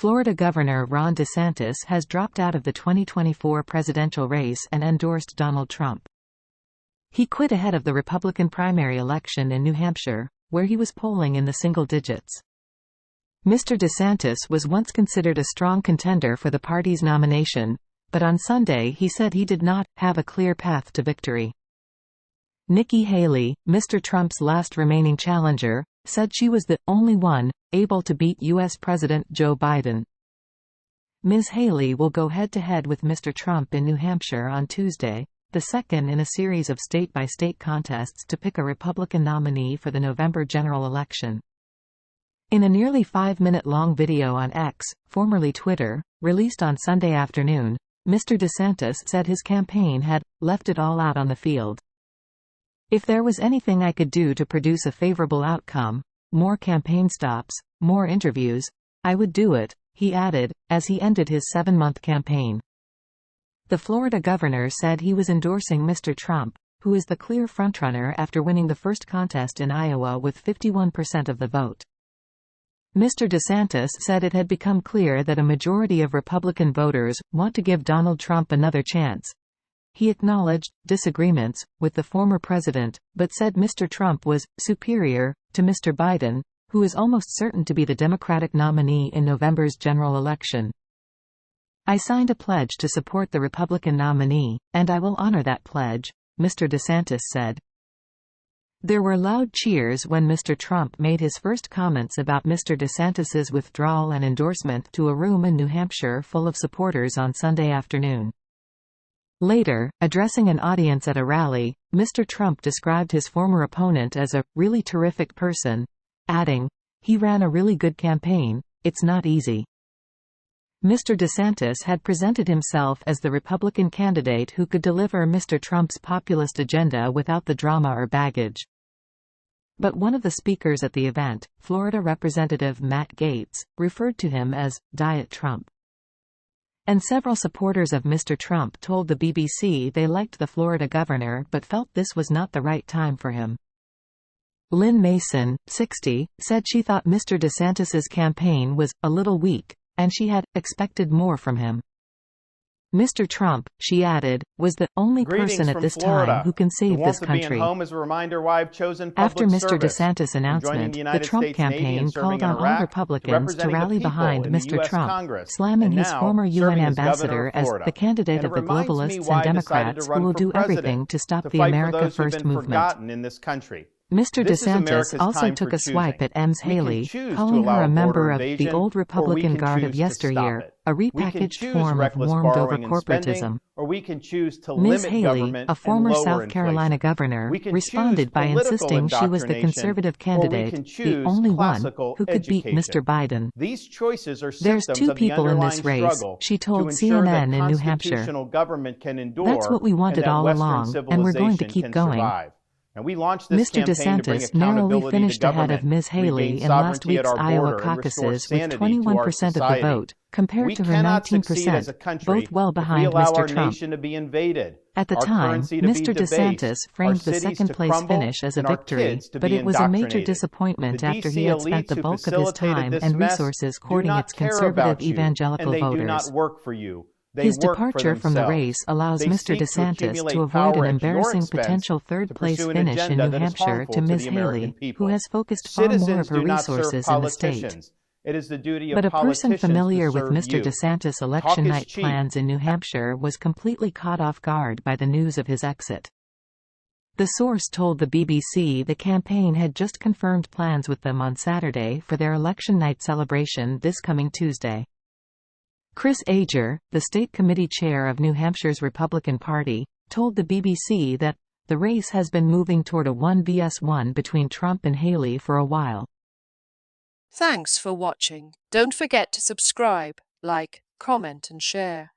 Florida Governor Ron DeSantis has dropped out of the 2024 presidential race and endorsed Donald Trump. He quit ahead of the Republican primary election in New Hampshire, where he was polling in the single digits. Mr. DeSantis was once considered a strong contender for the party's nomination, but on Sunday he said he did not have a clear path to victory. Nikki Haley, Mr. Trump's last remaining challenger, said she was the only one able to beat U.S. President Joe Biden. Ms. Haley will go head-to-head with Mr. Trump in New Hampshire on Tuesday, the second in a series of state-by-state contests to pick a Republican nominee for the November general election. In a nearly 5-minute-long video on X, formerly Twitter, released on Sunday afternoon, Mr. DeSantis said his campaign had left it all out on the field. "If there was anything I could do to produce a favorable outcome, more campaign stops, more interviews, I would do it," he added, as he ended his 7-month campaign. The Florida governor said he was endorsing Mr. Trump, who is the clear frontrunner after winning the first contest in Iowa with 51% of the vote. Mr. DeSantis said it had become clear that a majority of Republican voters want to give Donald Trump another chance. He acknowledged disagreements with the former president, but said Mr. Trump was superior to Mr. Biden, who is almost certain to be the Democratic nominee in November's general election. "I signed a pledge to support the Republican nominee, and I will honor that pledge," Mr. DeSantis said. There were loud cheers when Mr. Trump made his first comments about Mr. DeSantis's withdrawal and endorsement to a room in New Hampshire full of supporters on Sunday afternoon. Later, addressing an audience at a rally, Mr. Trump described his former opponent as a really terrific person, adding, "He ran a really good campaign, it's not easy." Mr. DeSantis had presented himself as the Republican candidate who could deliver Mr. Trump's populist agenda without the drama or baggage. But one of the speakers at the event, Florida Representative Matt Gaetz, referred to him as Diet Trump. And several supporters of Mr. Trump told the BBC they liked the Florida governor but felt this was not the right time for him. Lynn Mason, 60, said she thought Mr. DeSantis's campaign was a little weak, and she had expected more from him. Mr. Trump, she added, was the only person at this time who can save this country. After Mr. DeSantis' announcement, the Trump campaign called on all Republicans to rally behind Mr. Trump, slamming his former UN ambassador as the candidate of the globalists and Democrats who will do everything to stop the America First movement. Mr. DeSantis also took a swipe at Ms. Haley, calling her a member of the old Republican Guard of yesteryear, a repackaged form of warmed-over corporatism. Ms. Haley, a former South Carolina governor, responded by insisting she was the conservative candidate, the only one who could beat Mr. Biden. "There's two people in this race," she told CNN in New Hampshire. "That's what we wanted all along, and we're going to keep going." Mr. DeSantis narrowly finished ahead of Ms. Haley in last week's Iowa caucuses with 21% of the vote, compared to her 19%, both well behind Mr. Trump. At the time, Mr. DeSantis framed the second-place finish as a victory, but it was a major disappointment after he had spent the bulk of his time and resources courting its conservative evangelical voters. His departure from the race allows Mr. DeSantis to avoid an embarrassing potential third-place finish in New Hampshire to Ms. Haley, who has focused far more of her resources in the state. But a person familiar with Mr. DeSantis' election night plans in New Hampshire was completely caught off guard by the news of his exit. The source told the BBC the campaign had just confirmed plans with them on Saturday for their election night celebration this coming Tuesday. Chris Ager, the state committee chair of New Hampshire's Republican Party, told the BBC that the race has been moving toward a 1vs1 between Trump and Haley for a while. Thanks for watching. Don't forget to subscribe, like, comment and share.